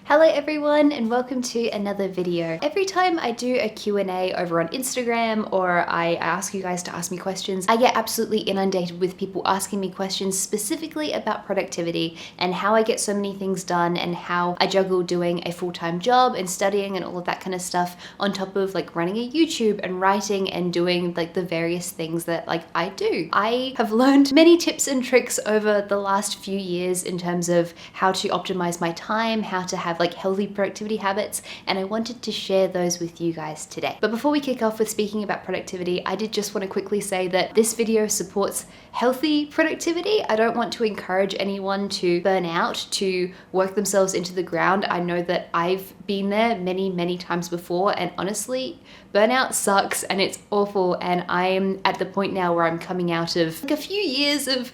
Hello everyone and welcome to another video. Every time I do a Q&A over on Instagram or I ask you guys to ask me questions, I get absolutely inundated with people asking me questions specifically about productivity and how I get so many things done and how I juggle doing a full-time job and studying and all of that kind of stuff on top of like running a YouTube and writing and doing like the various things that like I do. I have learned many tips and tricks over the last few years in terms of how to optimize my time, how to have like healthy productivity habits, and I wanted to share those with you guys today. But before we kick off with speaking about productivity, I did just want to quickly say that this video supports healthy productivity. I don't want to encourage anyone to burn out, to work themselves into the ground. I know that I've been there many times before, and honestly, burnout sucks and it's awful, and I am at the point now where I'm coming out of like a few years of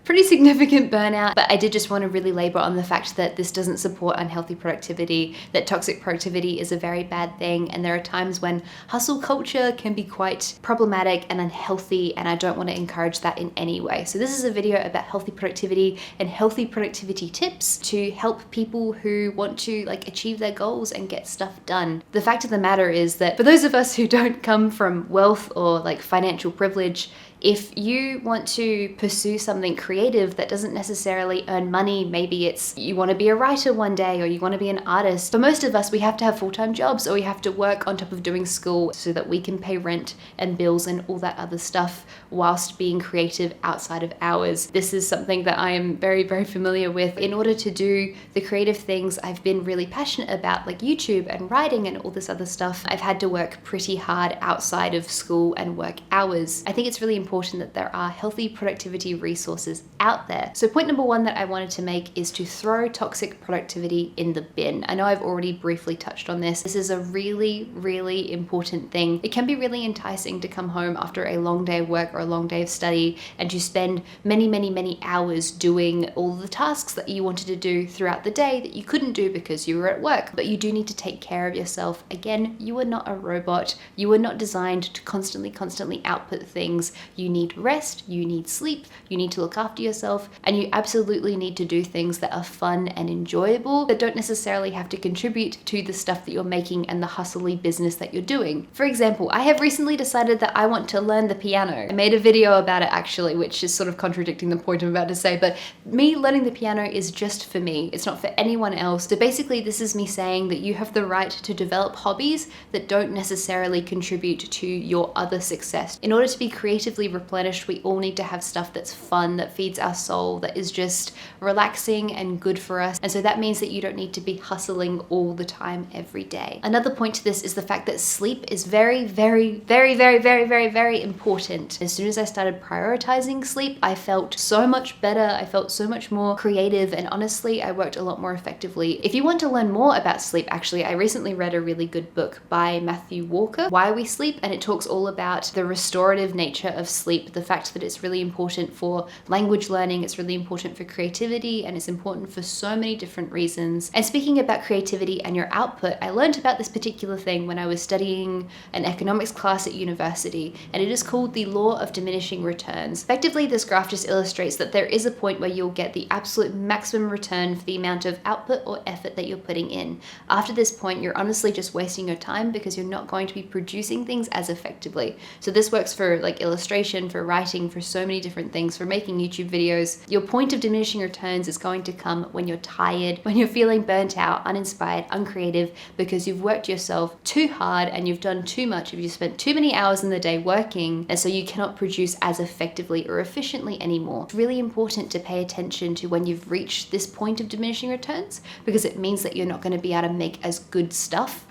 pretty significant burnout. But I did just want to really labor on the fact that this doesn't support unhealthy productivity, that toxic productivity is a very bad thing, and there are times when hustle culture can be quite problematic and unhealthy, and I don't want to encourage that in any way. So this is a video about healthy productivity and healthy productivity tips to help people who want to like achieve their goals and get stuff done. The fact of the matter is that for those of us who don't come from wealth or like financial privilege, if you want to pursue something creative that doesn't necessarily earn money, maybe it's you want to be a writer one day or you want to be an artist. For most of us, we have to have full-time jobs or we have to work on top of doing school so that we can pay rent and bills and all that other stuff whilst being creative outside of hours. This is something that I am very familiar with. In order to do the creative things I've been really passionate about, like YouTube and writing and all this other stuff, I've had to work pretty hard outside of school and work hours. I think it's really important that there are healthy productivity resources out there. So point number one that I wanted to make is to throw toxic productivity in the bin. I know I've already briefly touched on this. This is a really important thing. It can be really enticing to come home after a long day of work or a long day of study and to spend many hours doing all the tasks that you wanted to do throughout the day that you couldn't do because you were at work. But you do need to take care of yourself. Again, you are not a robot. You are not designed to constantly output things. You need rest, you need sleep, you need to look after yourself, and you absolutely need to do things that are fun and enjoyable that don't necessarily have to contribute to the stuff that you're making and the hustly business that you're doing. For example, I have recently decided that I want to learn the piano. I made a video about it actually, which is sort of contradicting the point I'm about to say, but me learning the piano is just for me. It's not for anyone else. So basically this is me saying that you have the right to develop hobbies that don't necessarily contribute to your other success. In order to be creatively replenished, we all need to have stuff that's fun, that feeds our soul, that is just relaxing and good for us. And so that means that you don't need to be hustling all the time every day. Another point to this is the fact that sleep is very important. As soon as I started prioritizing sleep, I felt so much better. I felt so much more creative, and honestly, I worked a lot more effectively. If you want to learn more about sleep, actually, I recently read a really good book by Matthew Walker, Why We Sleep, and it talks all about the restorative nature of sleep, the fact that it's really important for language learning, it's really important for creativity, and it's important for so many different reasons. And speaking about creativity and your output, I learned about this particular thing when I was studying an economics class at university, and it is called the law of diminishing returns. Effectively, this graph just illustrates that there is a point where you'll get the absolute maximum return for the amount of output or effort that you're putting in. After this point, you're honestly just wasting your time because you're not going to be producing things as effectively. So this works for like illustration, for writing, for so many different things, for making YouTube videos. Your point of diminishing returns is going to come when you're tired, when you're feeling burnt out, uninspired, uncreative, because you've worked yourself too hard and you've done too much, if you've spent too many hours in the day working, and so you cannot produce as effectively or efficiently anymore. It's really important to pay attention to when you've reached this point of diminishing returns, because it means that you're not going to be able to make as good stuff.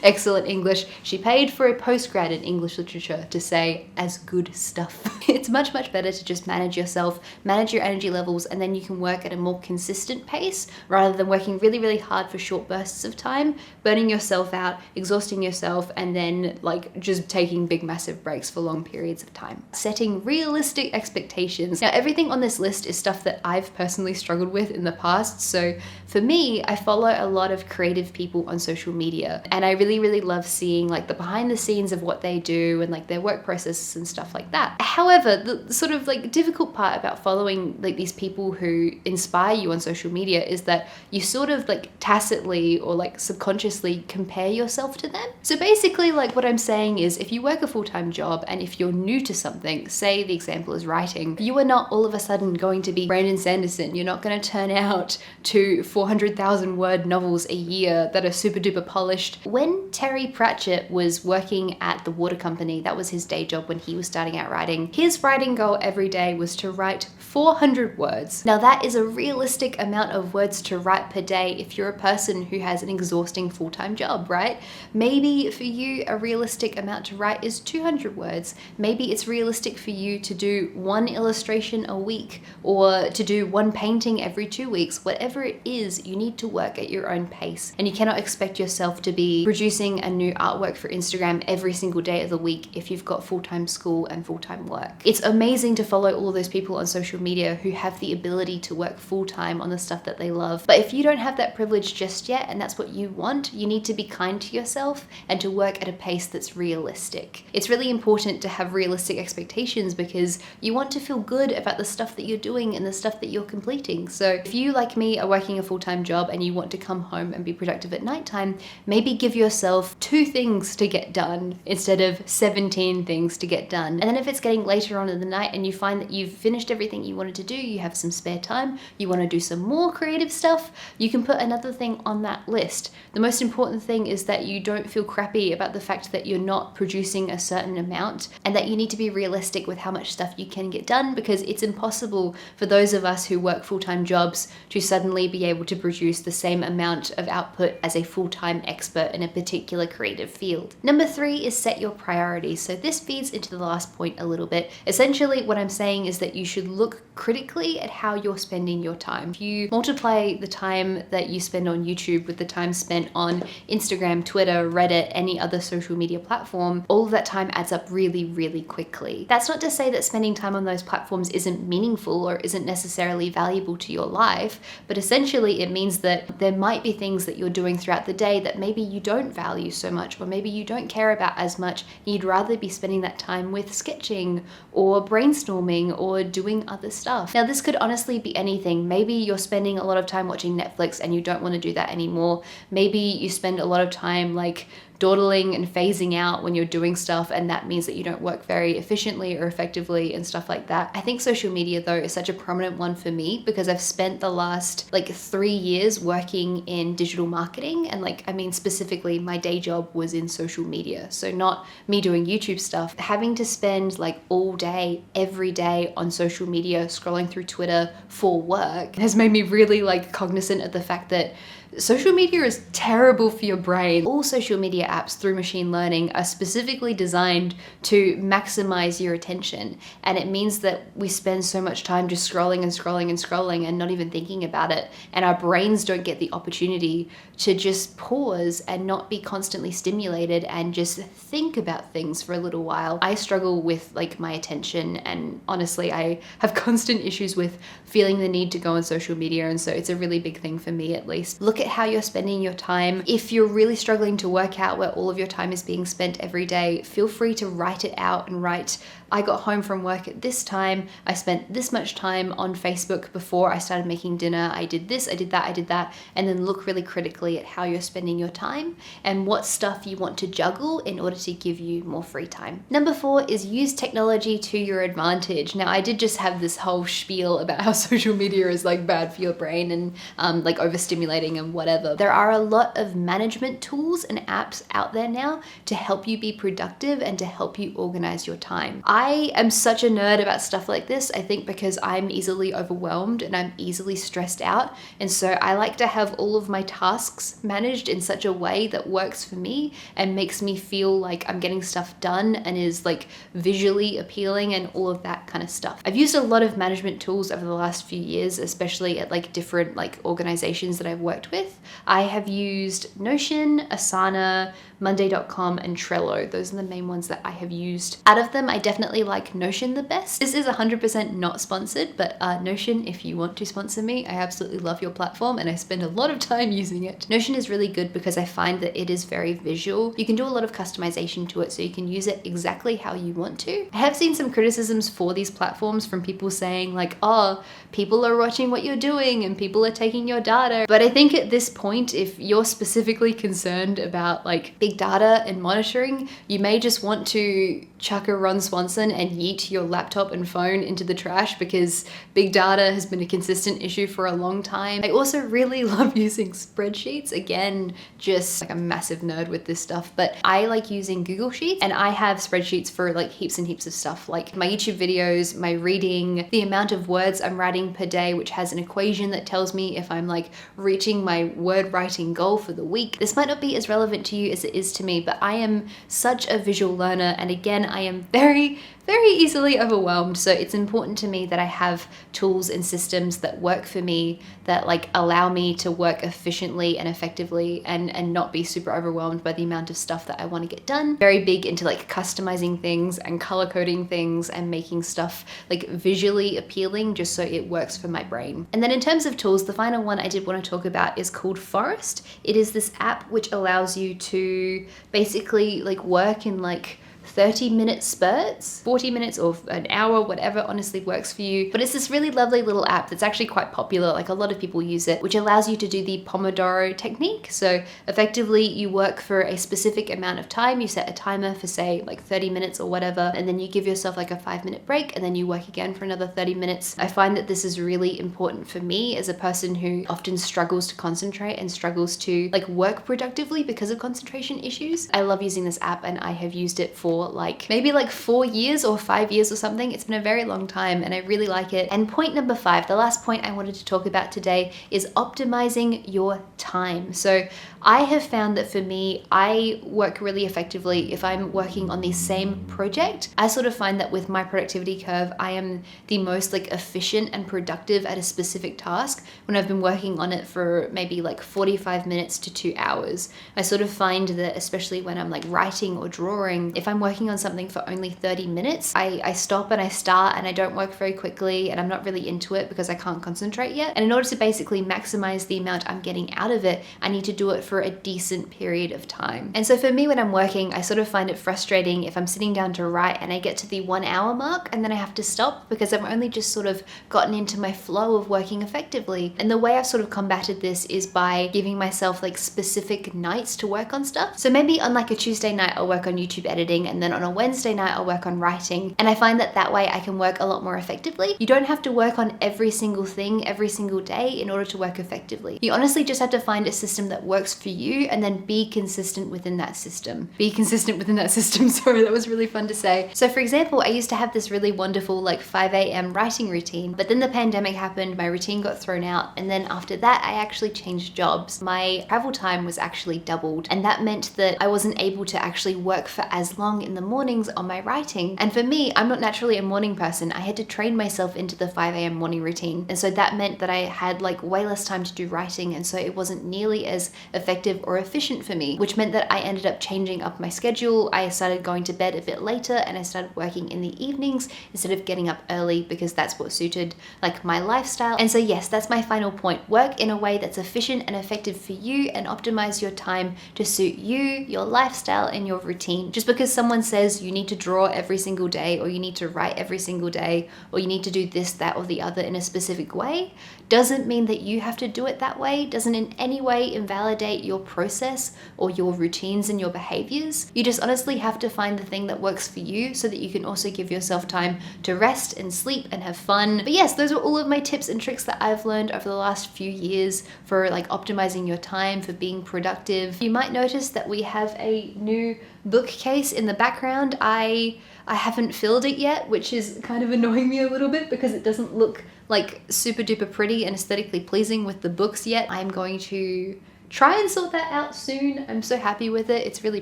Excellent English. She paid for a postgrad in English literature to say as good stuff. It's much better to just manage yourself, manage your energy levels, and then you can work at a more consistent pace rather than working really hard for short bursts of time, burning yourself out, exhausting yourself, and then like just taking big massive breaks for long periods of time. Setting realistic expectations. Now, everything on this list is stuff that I've personally struggled with in the past. So for me, I follow a lot of creative people on social media, and I really love seeing like the behind the scenes of what they do and like their work process posts and stuff like that. However, the sort of like difficult part about following like these people who inspire you on social media is that you sort of like tacitly or like subconsciously compare yourself to them. So basically, like what I'm saying is, if you work a full-time job and if you're new to something, say the example is writing, you are not all of a sudden going to be Brandon Sanderson. You're not going to turn out to 400,000 word novels a year that are super duper polished. When Terry Pratchett was working at the water company, that was his day job when he was starting out writing, his writing goal every day was to write 400 words. Now that is a realistic amount of words to write per day if you're a person who has an exhausting full-time job, right? Maybe for you a realistic amount to write is 200 words. Maybe it's realistic for you to do one illustration a week or to do one painting every 2 weeks. Whatever it is, you need to work at your own pace, and you cannot expect yourself to be producing a new artwork for Instagram every single day of the week if you've got full-time school and full-time work. It's amazing to follow all those people on social media who have the ability to work full-time on the stuff that they love. But if you don't have that privilege just yet and that's what you want, you need to be kind to yourself and to work at a pace that's realistic. It's really important to have realistic expectations because you want to feel good about the stuff that you're doing and the stuff that you're completing. So if you, like me, are working a full-time job and you want to come home and be productive at nighttime, maybe give yourself 2 things to get done instead of 17 things to get done. And then if it's getting later on in the night and you find that you've finished everything you wanted to do, you have some spare time, you want to do some more creative stuff, you can put another thing on that list. The most important thing is that you don't feel crappy about the fact that you're not producing a certain amount, and that you need to be realistic with how much stuff you can get done, because it's impossible for those of us who work full-time jobs to suddenly be able to produce the same amount of output as a full-time expert in a particular creative field. Number 3 is set your priorities. So this feeds into the last point a little bit. Essentially, what I'm saying is that you should look critically at how you're spending your time. If you multiply the time that you spend on YouTube with the time spent on Instagram, Twitter, Reddit, any other social media platform, all of that time adds up really, really quickly. That's not to say that spending time on those platforms isn't meaningful or isn't necessarily valuable to your life, but essentially it means that there might be things that you're doing throughout the day that maybe you don't value so much, or maybe you don't care about as much, and you'd rather be spending that time with sketching or brainstorming or doing other stuff. Now this could honestly be anything. Maybe you're spending a lot of time watching Netflix and you don't want to do that anymore. Maybe you spend a lot of time like dawdling and phasing out when you're doing stuff, and that means that you don't work very efficiently or effectively and stuff like that. I think social media though is such a prominent one for me because I've spent the last like 3 years working in digital marketing, and like, I mean, specifically my day job was in social media, so not me doing YouTube stuff. Having to spend like all day, every day on social media, scrolling through Twitter for work has made me really like cognizant of the fact that social media is terrible for your brain. All social media apps through machine learning are specifically designed to maximize your attention. And it means that we spend so much time just scrolling and scrolling and scrolling and not even thinking about it. And our brains don't get the opportunity to just pause and not be constantly stimulated and just think about things for a little while. I struggle with like my attention, and honestly, I have constant issues with feeling the need to go on social media. And so it's a really big thing for me, at least. Look at how you're spending your time. If you're really struggling to work out where all of your time is being spent every day, feel free to write it out and write, I got home from work at this time, I spent this much time on Facebook before I started making dinner, I did this, I did that, and then look really critically at how you're spending your time and what stuff you want to juggle in order to give you more free time. Number 4 is use technology to your advantage. Now, I did just have this whole spiel about how social media is like bad for your brain and like overstimulating and whatever. There are a lot of management tools and apps out there now to help you be productive and to help you organize your time. I am such a nerd about stuff like this, I think, because I'm easily overwhelmed and I'm easily stressed out. And so I like to have all of my tasks managed in such a way that works for me and makes me feel like I'm getting stuff done and is like visually appealing and all of that kind of stuff. I've used a lot of management tools over the last few years, especially at like different like organizations that I've worked with. I have used Notion, Asana, Monday.com, and Trello. Those are the main ones that I have used. Out of them, I definitely like Notion the best. This is 100% not sponsored, but Notion, if you want to sponsor me, I absolutely love your platform and I spend a lot of time using it. Notion is really good because I find that it is very visual. You can do a lot of customization to it, so you can use it exactly how you want to. I have seen some criticisms for these platforms from people saying like, oh, people are watching what you're doing and people are taking your data. But I think at this point, if you're specifically concerned about like big data and monitoring, you may just want to chuck a Ron Swanson and yeet your laptop and phone into the trash, because big data has been a consistent issue for a long time. I also really love using spreadsheets. Again, just like a massive nerd with this stuff, but I like using Google Sheets, and I have spreadsheets for like heaps and heaps of stuff, like my YouTube videos, my reading, the amount of words I'm writing per day, which has an equation that tells me if I'm like reaching my word writing goal for the week. This might not be as relevant to you as it is to me, but I am such a visual learner, and again, I am very easily overwhelmed. So it's important to me that I have tools and systems that work for me, that like allow me to work efficiently and effectively and not be super overwhelmed by the amount of stuff that I want to get done. Very big into like customizing things and color coding things and making stuff like visually appealing just so it works for my brain. And then in terms of tools, the final one I did want to talk about is called Forest. It is this app which allows you to basically like work in like 30-minute spurts, 40 minutes or an hour, whatever honestly works for you. But it's this really lovely little app that's actually quite popular, like a lot of people use it, which allows you to do the Pomodoro technique. So effectively you work for a specific amount of time, you set a timer for say like 30 minutes or whatever, and then you give yourself like a 5-minute break and then you work again for another 30 minutes. I find that this is really important for me as a person who often struggles to concentrate and struggles to like work productively because of concentration issues. I love using this app and I have used it for like maybe like 4 years or 5 years or something. It's been a very long time and I really like it. And point number 5, the last point I wanted to talk about today, is optimizing your time. So I have found that for me, I work really effectively if I'm working on the same project. I sort of find that with my productivity curve, I am the most like efficient and productive at a specific task when I've been working on it for maybe like 45 minutes to 2 hours. I sort of find that especially when I'm like writing or drawing, if I'm working on something for only 30 minutes, I stop and I start and I don't work very quickly and I'm not really into it because I can't concentrate yet. And in order to basically maximize the amount I'm getting out of it, I need to do it for a decent period of time. And so for me, when I'm working, I sort of find it frustrating if I'm sitting down to write and I get to the 1 hour mark and then I have to stop because I've only just sort of gotten into my flow of working effectively. And the way I've sort of combated this is by giving myself like specific nights to work on stuff. So maybe on like a Tuesday night, I'll work on YouTube editing, and then on a Wednesday night, I'll work on writing. And I find that that way I can work a lot more effectively. You don't have to work on every single thing every single day in order to work effectively. You honestly just have to find a system that works for you and then be consistent within that system. Be consistent within that system. Sorry, that was really fun to say. So for example, I used to have this really wonderful like 5 a.m. writing routine, but then the pandemic happened, my routine got thrown out. And then after that, I actually changed jobs. My travel time was actually doubled. And that meant that I wasn't able to actually work for as long in the mornings on my writing. And for me, I'm not naturally a morning person. I had to train myself into the 5 a.m. morning routine. And so that meant that I had like way less time to do writing. And so it wasn't nearly as effective or efficient for me, which meant that I ended up changing up my schedule. I started going to bed a bit later and I started working in the evenings instead of getting up early because that's what suited like my lifestyle. And so yes, that's my final point. Work in a way that's efficient and effective for you and optimize your time to suit you, your lifestyle, and your routine. Just because someone says you need to draw every single day or you need to write every single day or you need to do this, that, or the other in a specific way doesn't mean that you have to do it that way, doesn't in any way invalidate your process or your routines and your behaviors. You just honestly have to find the thing that works for you so that you can also give yourself time to rest and sleep and have fun. But yes, those are all of my tips and tricks that I've learned over the last few years for like optimizing your time, for being productive. You might notice that we have a new bookcase in the background. I haven't filled it yet, which is kind of annoying me a little bit because it doesn't look like super duper pretty and aesthetically pleasing with the books yet. I'm going to try and sort that out soon. I'm so happy with it. It's really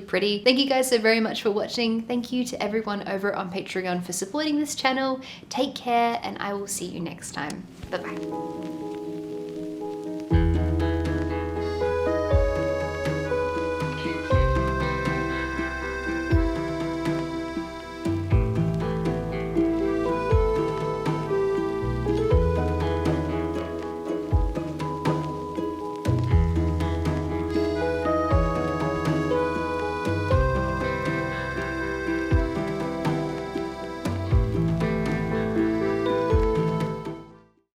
pretty. Thank you guys so very much for watching. Thank you to everyone over on Patreon for supporting this channel. Take care and I will see you next time. Bye-bye.